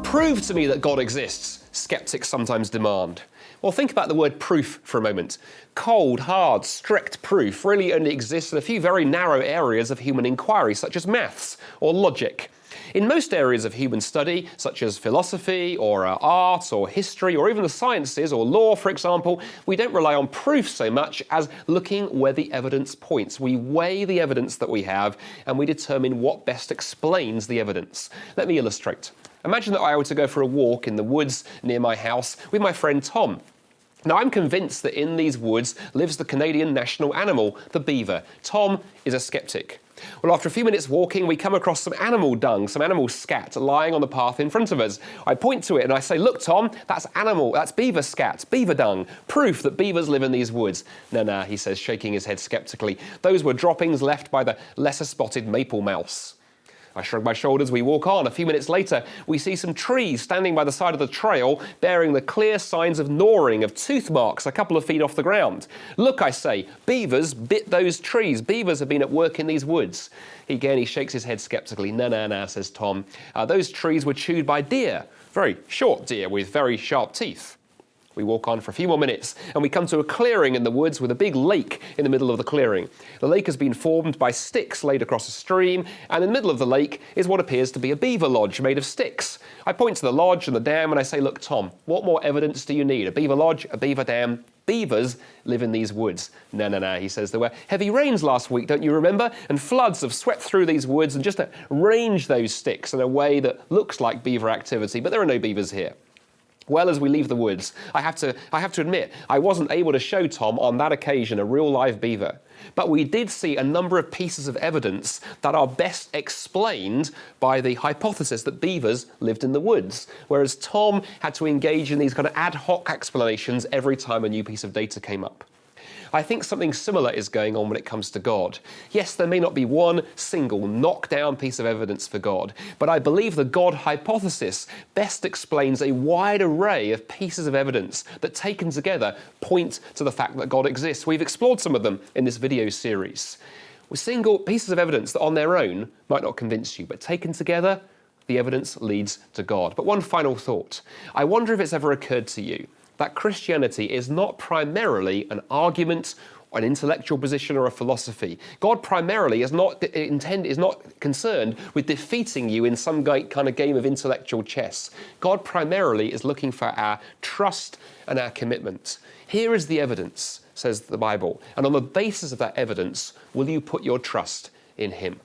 Prove to me that God exists, skeptics sometimes demand. Well, think about the word proof for a moment. Cold, hard, strict proof really only exists in a few very narrow areas of human inquiry, such as maths or logic. In most areas of human study, such as philosophy or art or history or even the sciences or law, for example, we don't rely on proof so much as looking where the evidence points. We weigh the evidence that we have and we determine what best explains the evidence. Let me illustrate. Imagine that I were to go for a walk in the woods near my house with my friend Tom. Now, I'm convinced that in these woods lives the Canadian national animal, the beaver. Tom is a skeptic. Well, after a few minutes walking, we come across some animal dung, some animal scat lying on the path in front of us. I point to it and I say, "Look, Tom, that's beaver scat, beaver dung, proof that beavers live in these woods." "No," he says, shaking his head skeptically. "Those were droppings left by the lesser spotted maple mouse." I shrug my shoulders, we walk on. A few minutes later, we see some trees standing by the side of the trail, bearing the clear signs of gnawing, of tooth marks a couple of feet off the ground. "Look," I say, "beavers bit those trees. Beavers have been at work in these woods." He shakes his head skeptically. No," says Tom. "Those trees were chewed by deer, very short deer with very sharp teeth." We walk on for a few more minutes and we come to a clearing in the woods with a big lake in the middle of the clearing. The lake has been formed by sticks laid across a stream, and in the middle of the lake is what appears to be a beaver lodge made of sticks. I point to the lodge and the dam and I say, "Look, Tom, what more evidence do you need? A beaver lodge, a beaver dam. Beavers live in these woods." No," he says. "There were heavy rains last week, don't you remember? And floods have swept through these woods and just arranged those sticks in a way that looks like beaver activity, but there are no beavers here." Well, as we leave the woods, I have to admit, I wasn't able to show Tom on that occasion a real live beaver. But we did see a number of pieces of evidence that are best explained by the hypothesis that beavers lived in the woods, whereas Tom had to engage in these kind of ad hoc explanations every time a new piece of data came up. I think something similar is going on when it comes to God. Yes, there may not be one single knockdown piece of evidence for God, but I believe the God hypothesis best explains a wide array of pieces of evidence that, taken together, point to the fact that God exists. We've explored some of them in this video series. With single pieces of evidence that on their own might not convince you, but taken together, the evidence leads to God. But one final thought. I wonder if it's ever occurred to you that Christianity is not primarily an argument, an intellectual position, or a philosophy. God primarily is not concerned with defeating you in some kind of game of intellectual chess. God primarily is looking for our trust and our commitment. Here is the evidence, says the Bible, and on the basis of that evidence, will you put your trust in him?